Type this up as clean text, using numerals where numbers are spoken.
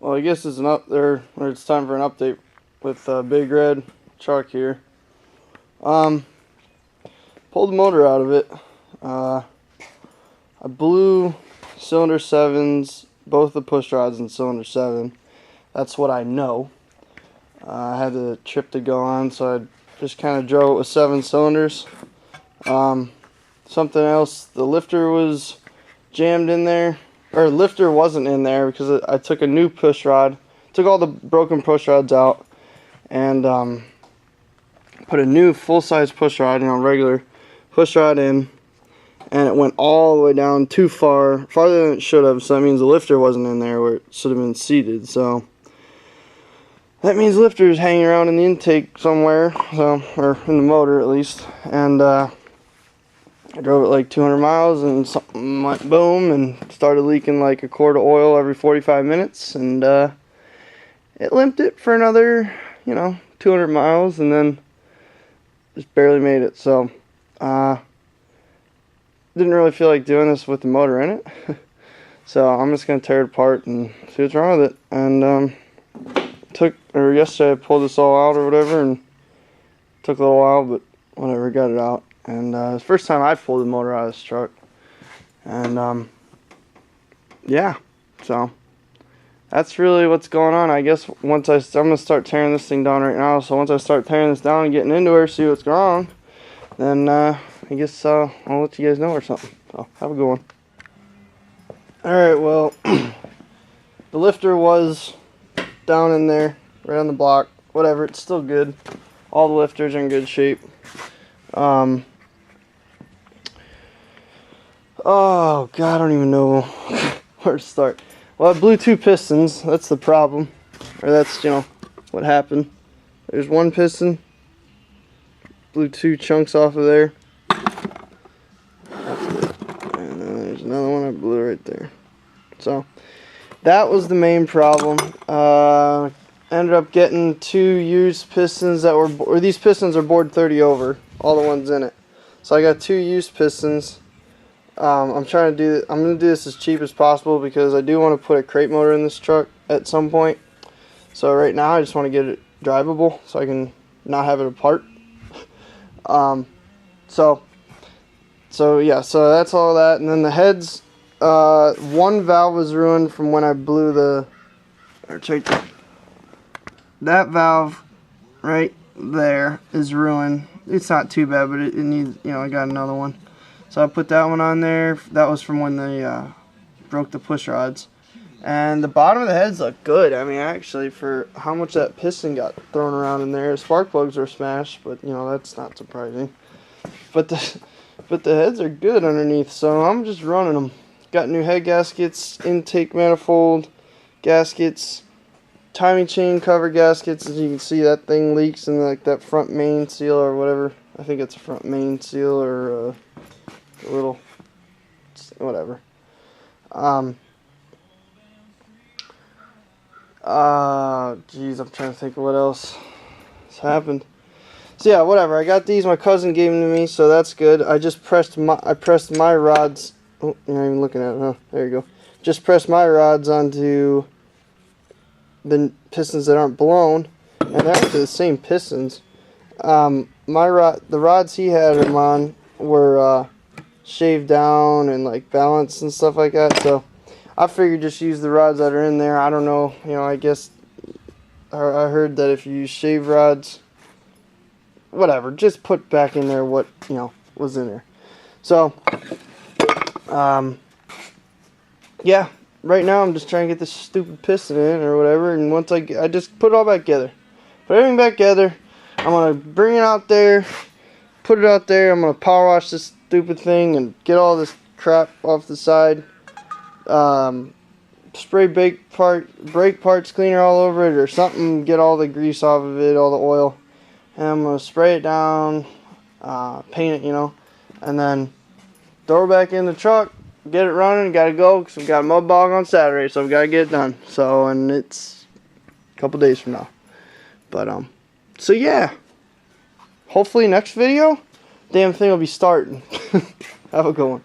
Well, I guess it's or it's time for an update with Big Red Truck here. Pulled the motor out of it. I blew cylinder 7s, both the push rods in cylinder 7. That's what I know. I had the trip to go on, so I just kind of drove it with 7 cylinders. Something else, the lifter was jammed in there. Or lifter wasn't in there because I took a new push rod, took all the broken push rods out, and put a new full-size push rod, regular push rod in, and it went all the way down too far, farther than it should have. So that means the lifter wasn't in there where it should have been seated. So that means the lifter is hanging around in the intake somewhere, or in the motor at least, and I drove it like 200 miles and something went boom and started leaking like a quart of oil every 45 minutes, and it limped it for another 200 miles and then just barely made it. So didn't really feel like doing this with the motor in it. So I'm just gonna tear it apart and see what's wrong with it. And yesterday I pulled this all out or whatever, and took a little while, but whatever, got it out. And it's the first time I've pulled the motor out of this truck. And yeah, so that's really what's going on. I guess I'm gonna start tearing this thing down right now. So once I start tearing this down and getting into her, see what's wrong, then I guess I'll let you guys know or something. So have a good one. Alright, well, the lifter was down in there, right on the block. Whatever, it's still good. All the lifters are in good shape. Oh god, I don't even know where to start. Well, I blew 2 pistons. That's the problem, or that's what happened. There's one piston, blew 2 chunks off of there. That's it. And then there's another one I blew right there. So that was the main problem. Ended up getting 2 used pistons that were, these pistons are bored 30 over, all the ones in it. So I got 2 used pistons. I'm gonna do this as cheap as possible because I do want to put a crate motor in this truck at some point. So right now I just want to get it drivable so I can not have it apart. So yeah, so that's all that. And then the heads, one valve was ruined from when I blew the, that valve right there is ruined. It's not too bad, but it needs, I got another one. So I put that one on there. That was from when they broke the push rods. And the bottom of the heads look good. I mean, actually, for how much that piston got thrown around in there, spark plugs were smashed, but that's not surprising. But the heads are good underneath, so I'm just running them. Got new head gaskets, intake manifold gaskets, timing chain cover gaskets. As you can see, that thing leaks in like that front main seal or whatever. I think it's a front main seal or a little whatever. Geez, I'm trying to think of what else has happened. So yeah, whatever. I got these. My cousin gave them to me, so that's good. I pressed my rods. Oh, you're not even looking at it, huh? There you go. Just pressed my rods onto the pistons that aren't blown, and they're actually the same pistons. The rods he had them on were shaved down and like balanced and stuff like that. So I figured just use the rods that are in there. I don't know. I guess I heard that if you use shave rods, whatever, just put back in there what was in there. So yeah, right now I'm just trying to get this stupid piston in or whatever, and once I just put it all back together. Put everything back together. I'm gonna bring it out there, put it out there. I'm gonna power wash this stupid thing and get all this crap off the side. Spray brake parts cleaner all over it or something. Get all the grease off of it, all the oil, and I'm gonna spray it down, paint it, and then throw it back in the truck. Get it running. Gotta go because I've got a mud bog on Saturday, so I've got to get it done. So, and it's a couple days from now. But so yeah. Hopefully next video, damn thing will be starting. Have a good one.